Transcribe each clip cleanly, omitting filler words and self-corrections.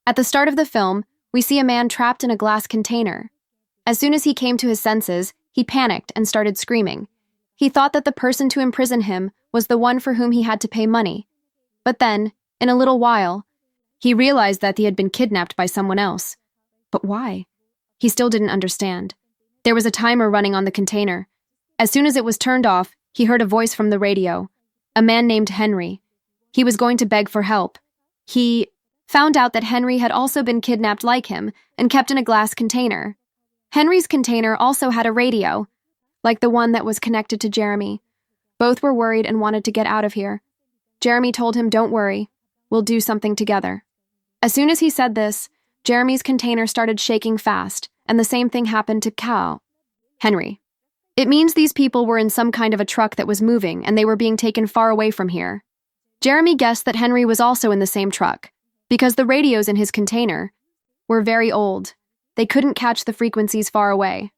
At the start of the film, we see a man trapped in a glass container. As soon as he came to his senses, he panicked and started screaming. He thought that the person to imprison him was the one for whom he had to pay money. But then, in a little while, he realized that he had been kidnapped by someone else. But why? He still didn't understand. There was a timer running on the container. As soon as it was turned off, he heard a voice from the radio. A man named Henry. He was going to beg for help. He found out that Henry had also been kidnapped like him and kept in a glass container. Henry's container also had a radio, like the one that was connected to Jeremy. Both were worried and wanted to get out of here. Jeremy told him, "Don't worry, we'll do something together." As soon as he said this, Jeremy's container started shaking fast, and the same thing happened to Henry. It means these people were in some kind of a truck that was moving, and they were being taken far away from here. Jeremy guessed that Henry was also in the same truck, because the radios in his container were very old. They couldn't catch the frequencies far away.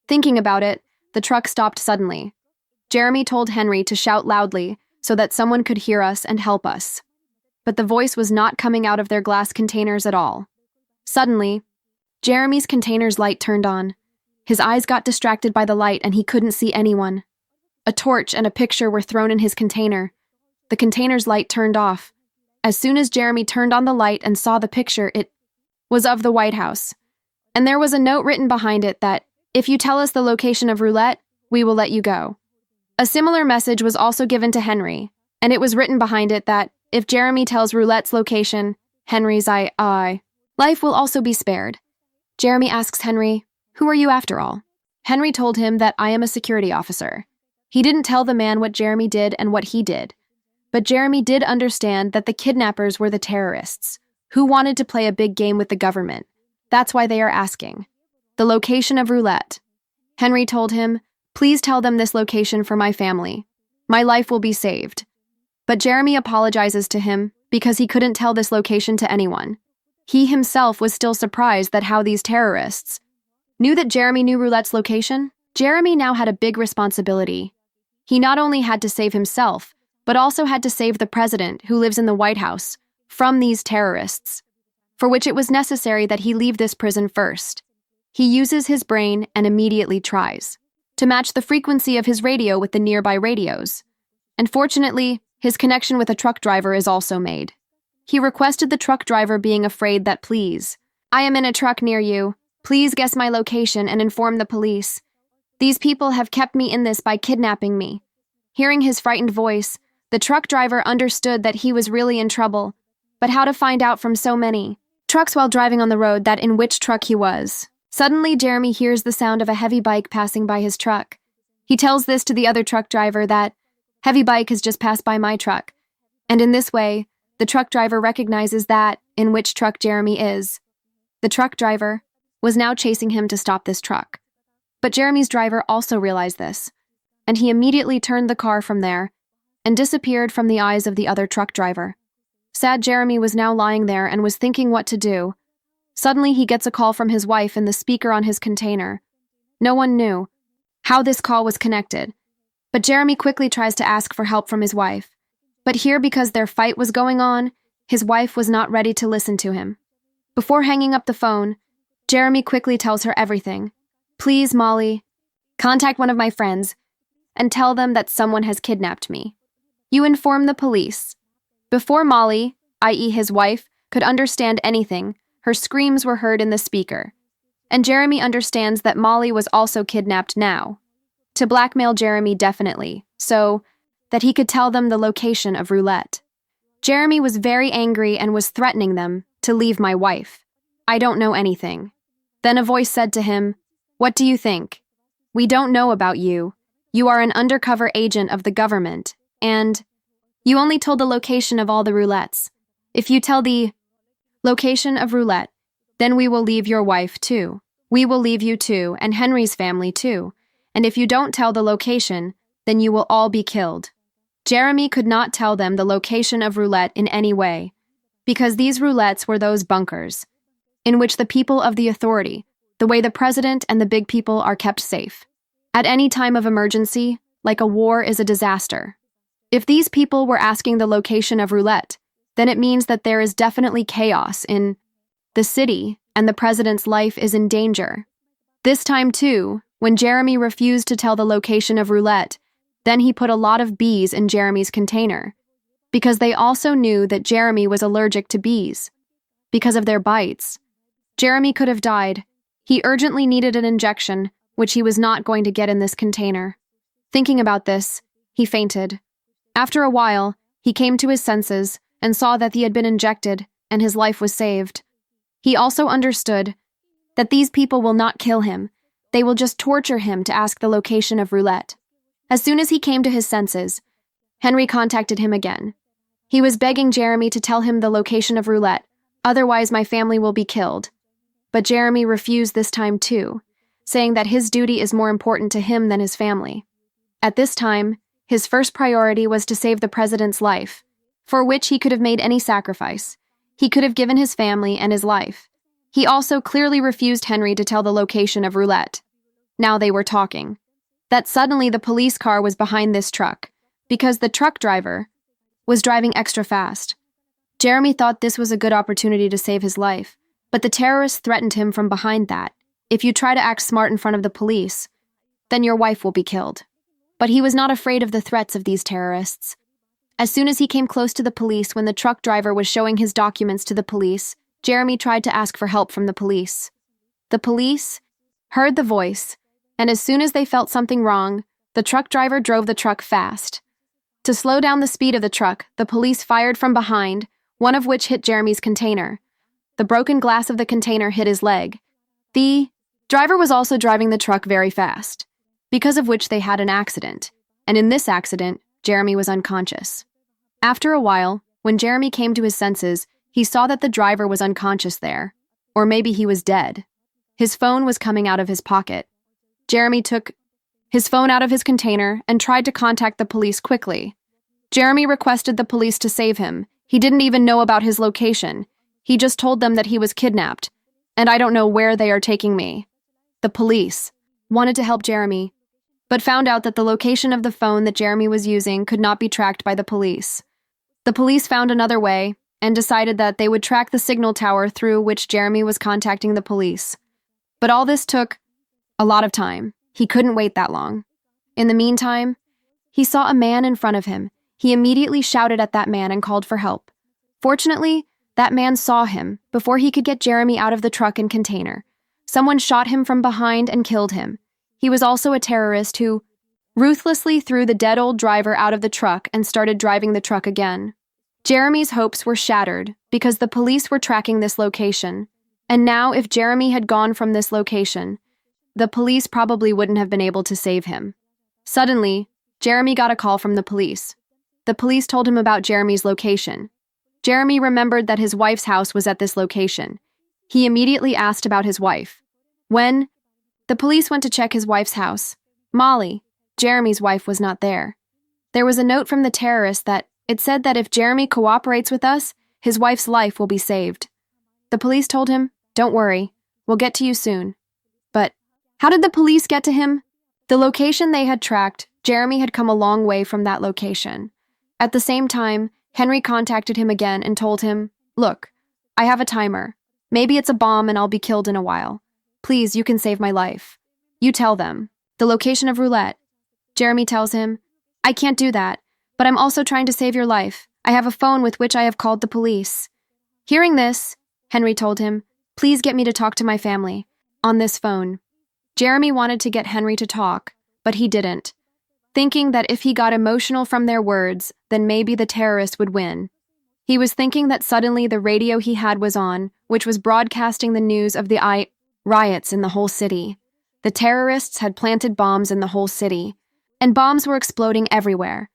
Thinking about it, the truck stopped suddenly. Jeremy told Henry to shout loudly so that someone could hear us and help us. But the voice was not coming out of their glass containers at all. Suddenly, Jeremy's container's light turned on. His eyes got distracted by the light and he couldn't see anyone. A torch and a picture were thrown in his container. The container's light turned off. As soon as Jeremy turned on the light and saw the picture, it was of the White House. And there was a note written behind it that, "If you tell us the location of Roulette, we will let you go." A similar message was also given to Henry, and it was written behind it that, if Jeremy tells Roulette's location, Henry's life will also be spared. Jeremy asks Henry, "Who are you after all?" Henry told him that, "I am a security officer." He didn't tell the man what Jeremy did and what he did. But Jeremy did understand that the kidnappers were the terrorists, who wanted to play a big game with the government. That's why they are asking. The location of Roulette. Henry told him, "Please tell them this location for my family. My life will be saved." But Jeremy apologizes to him because he couldn't tell this location to anyone. He himself was still surprised that how these terrorists knew that Jeremy knew Roulette's location. Jeremy now had a big responsibility. He not only had to save himself, but also had to save the president, who lives in the White House, from these terrorists, for which it was necessary that he leave this prison first. He uses his brain and immediately tries to match the frequency of his radio with the nearby radios. And fortunately, his connection with a truck driver is also made. He requested the truck driver, being afraid that, "Please, I am in a truck near you. Please guess my location and inform the police. These people have kept me in this by kidnapping me." Hearing his frightened voice, the truck driver understood that he was really in trouble, but how to find out from so many trucks while driving on the road that in which truck he was. Suddenly, Jeremy hears the sound of a heavy bike passing by his truck. He tells this to the other truck driver that, "Heavy bike has just passed by my truck." And in this way, the truck driver recognizes that in which truck Jeremy is. The truck driver was now chasing him to stop this truck. But Jeremy's driver also realized this, and he immediately turned the car from there and disappeared from the eyes of the other truck driver. Sad Jeremy was now lying there and was thinking what to do. Suddenly he gets a call from his wife in the speaker on his container. No one knew how this call was connected, but Jeremy quickly tries to ask for help from his wife. But here, because their fight was going on, his wife was not ready to listen to him. Before hanging up the phone, Jeremy quickly tells her everything. "Please, Molly, contact one of my friends and tell them that someone has kidnapped me. You inform the police." Before Molly, i.e. his wife, could understand anything, her screams were heard in the speaker. And Jeremy understands that Molly was also kidnapped now. To blackmail Jeremy, definitely, so that he could tell them the location of Roulette. Jeremy was very angry and was threatening them to leave my wife. "I don't know anything." Then a voice said to him, "What do you think? We don't know about you. You are an undercover agent of the government, and you only told the location of all the Roulettes. If you tell the location of Roulette, then we will leave your wife too. We will leave you too, and Henry's family too. And if you don't tell the location, then you will all be killed." Jeremy could not tell them the location of Roulette in any way, because these Roulettes were those bunkers, in which the people of the authority, the way the president and the big people, are kept safe. At any time of emergency, like a war is a disaster. If these people were asking the location of Roulette, then it means that there is definitely chaos in the city, and the president's life is in danger. This time, too, when Jeremy refused to tell the location of Roulette, then he put a lot of bees in Jeremy's container, because they also knew that Jeremy was allergic to bees. Because of their bites, Jeremy could have died. He urgently needed an injection, which he was not going to get in this container. Thinking about this, he fainted. After a while, he came to his senses and saw that he had been injected and his life was saved. He also understood that these people will not kill him. They will just torture him to ask the location of Roulette. As soon as he came to his senses, Henry contacted him again. He was begging Jeremy to tell him the location of Roulette, otherwise my family will be killed. But Jeremy refused this time too, saying that his duty is more important to him than his family. At this time, his first priority was to save the president's life, for which he could have made any sacrifice. He could have given his family and his life. He also clearly refused Henry to tell the location of Roulette. Now they were talking. That suddenly the police car was behind this truck, because the truck driver was driving extra fast. Jeremy thought this was a good opportunity to save his life, but the terrorists threatened him from behind that. If you try to act smart in front of the police, then your wife will be killed. But he was not afraid of the threats of these terrorists. As soon as he came close to the police when the truck driver was showing his documents to the police, Jeremy tried to ask for help from the police. The police heard the voice, and as soon as they felt something wrong, the truck driver drove the truck fast. To slow down the speed of the truck, the police fired from behind, one of which hit Jeremy's container. The broken glass of the container hit his leg. The driver was also driving the truck very fast, because of which they had an accident, and in this accident, Jeremy was unconscious. After a while, when Jeremy came to his senses, he saw that the driver was unconscious there, or maybe he was dead. His phone was coming out of his pocket. Jeremy took his phone out of his container and tried to contact the police quickly. Jeremy requested the police to save him. He didn't even know about his location. He just told them that he was kidnapped, and I don't know where they are taking me. The police wanted to help Jeremy, but found out that the location of the phone that Jeremy was using could not be tracked by the police. The police found another way and decided that they would track the signal tower through which Jeremy was contacting the police. But all this took a lot of time. He couldn't wait that long. In the meantime, he saw a man in front of him. He immediately shouted at that man and called for help. Fortunately, that man saw him before he could get Jeremy out of the truck and container. Someone shot him from behind and killed him. He was also a terrorist who ruthlessly threw the dead old driver out of the truck and started driving the truck again. Jeremy's hopes were shattered because the police were tracking this location. And now, if Jeremy had gone from this location, the police probably wouldn't have been able to save him. Suddenly, Jeremy got a call from the police. The police told him about Jeremy's location. Jeremy remembered that his wife's house was at this location. He immediately asked about his wife. When the police went to check his wife's house, Molly, Jeremy's wife, was not there. There was a note from the terrorist that it said that if Jeremy cooperates with us, his wife's life will be saved. The police told him, "Don't worry, we'll get to you soon." But how did the police get to him? The location they had tracked, Jeremy had come a long way from that location. At the same time, Henry contacted him again and told him, "Look, I have a timer. Maybe it's a bomb and I'll be killed in a while. Please, you can save my life. You tell them the location of Roulette." Jeremy tells him, "I can't do that, but I'm also trying to save your life. I have a phone with which I have called the police." Hearing this, Henry told him, "Please get me to talk to my family on this phone." Jeremy wanted to get Henry to talk, but he didn't, thinking that if he got emotional from their words, then maybe the terrorists would win. He was thinking that suddenly the radio he had was on, which was broadcasting the news of the riots in the whole city. The terrorists had planted bombs in the whole city, and bombs were exploding everywhere.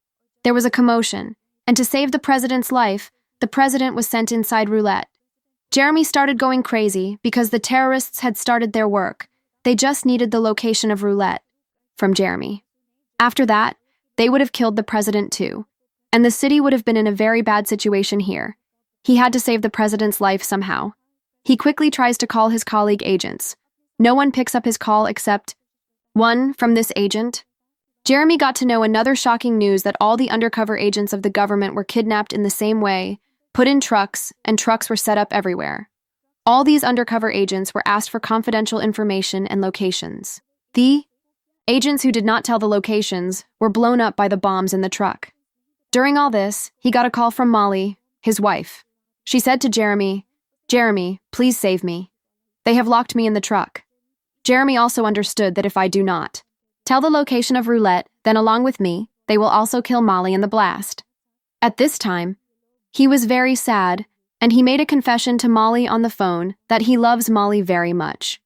There was a commotion, and to save the president's life, the president was sent inside Roulette. Jeremy started going crazy because the terrorists had started their work. They just needed the location of Roulette from Jeremy. After that, they would have killed the president too, and the city would have been in a very bad situation here. He had to save the president's life somehow. He quickly tries to call his colleague agents. No one picks up his call except one from this agent. Jeremy got to know another shocking news that all the undercover agents of the government were kidnapped in the same way, put in trucks, and trucks were set up everywhere. All these undercover agents were asked for confidential information and locations. The agents who did not tell the locations were blown up by the bombs in the truck. During all this, he got a call from Molly, his wife. She said to Jeremy, "Jeremy, please save me. They have locked me in the truck." Jeremy also understood that if I do not tell the location of Roulette, then along with me, they will also kill Molly in the blast. At this time, he was very sad, and he made a confession to Molly on the phone that he loves Molly very much.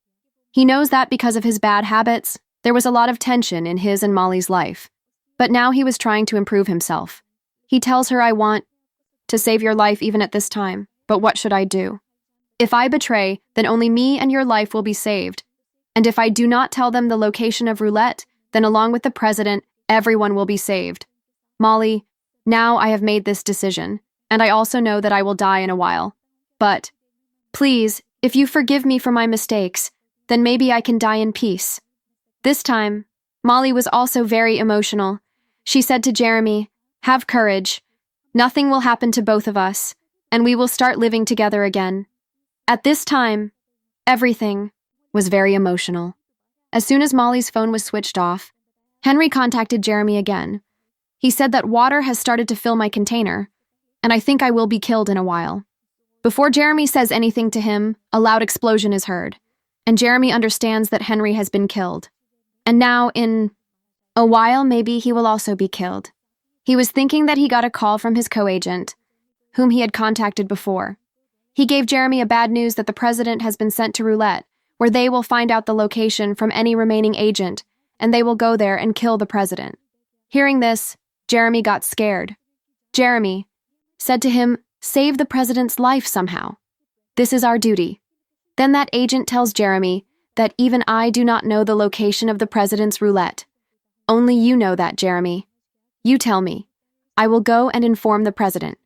He knows that because of his bad habits, there was a lot of tension in his and Molly's life. But now he was trying to improve himself. He tells her, "I want to save your life even at this time, but what should I do? If I betray, then only me and your life will be saved. And if I do not tell them the location of Roulette, then along with the president, everyone will be saved. Molly, now I have made this decision, and I also know that I will die in a while. But, please, if you forgive me for my mistakes, then maybe I can die in peace." This time, Molly was also very emotional. She said to Jeremy, "Have courage. Nothing will happen to both of us, and we will start living together again." At this time, everything was very emotional. As soon as Molly's phone was switched off, Henry contacted Jeremy again. He said that water has started to fill my container, and I think I will be killed in a while. Before Jeremy says anything to him, a loud explosion is heard, and Jeremy understands that Henry has been killed. And now, in a while, maybe he will also be killed. He was thinking that he got a call from his co-agent, whom he had contacted before. He gave Jeremy a bad news that the president has been sent to Roulette, where they will find out the location from any remaining agent, and they will go there and kill the president. Hearing this, Jeremy got scared. Jeremy said to him, "Save the president's life somehow. This is our duty." Then that agent tells Jeremy that even I do not know the location of the president's Roulette. "Only you know that, Jeremy. You tell me. I will go and inform the president."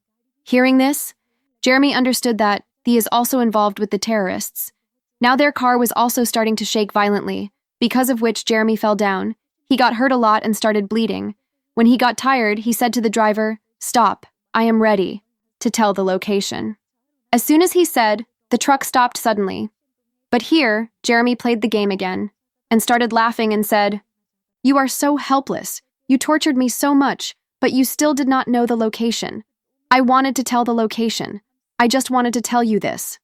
Hearing this, Jeremy understood that he is also involved with the terrorists. Now their car was also starting to shake violently, because of which Jeremy fell down. He got hurt a lot and started bleeding. When he got tired, he said to the driver, "Stop, I am ready," to tell the location. As soon as he said, the truck stopped suddenly. But here, Jeremy played the game again, and started laughing and said, "You are so helpless. You tortured me so much, but you still did not know the location. I wanted to tell the location. I just wanted to tell you this."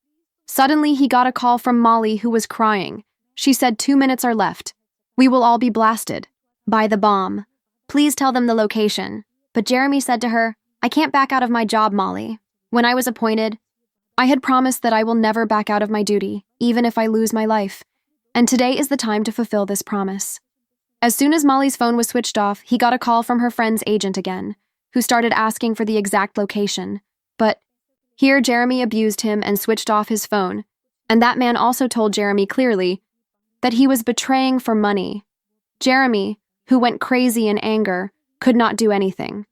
Suddenly, he got a call from Molly, who was crying. She said 2 minutes are left. We will all be blasted by the bomb. Please tell them the location. But Jeremy said to her, "I can't back out of my job, Molly. When I was appointed, I had promised that I will never back out of my duty, even if I lose my life. And today is the time to fulfill this promise." As soon as Molly's phone was switched off, he got a call from her friend's agent again, who started asking for the exact location. But here Jeremy abused him and switched off his phone, and that man also told Jeremy clearly that he was betraying for money. Jeremy, who went crazy in anger, could not do anything,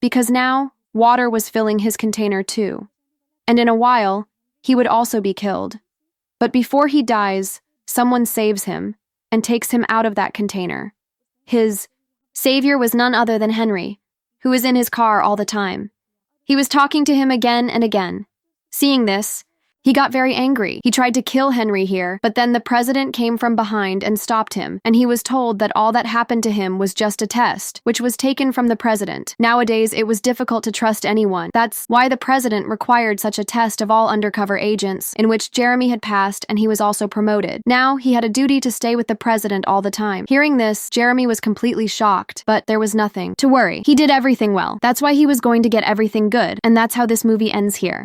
because now water was filling his container too, and in a while he would also be killed. But before he dies, someone saves him and takes him out of that container. His savior was none other than Henry, who was in his car all the time. He was talking to him again and again. Seeing this, he got very angry. He tried to kill Henry here, but then the president came from behind and stopped him, and he was told that all that happened to him was just a test, which was taken from the president. Nowadays, it was difficult to trust anyone. That's why the president required such a test of all undercover agents, in which Jeremy had passed and he was also promoted. Now, he had a duty to stay with the president all the time. Hearing this, Jeremy was completely shocked, but there was nothing to worry. He did everything well. That's why he was going to get everything good, and that's how this movie ends here.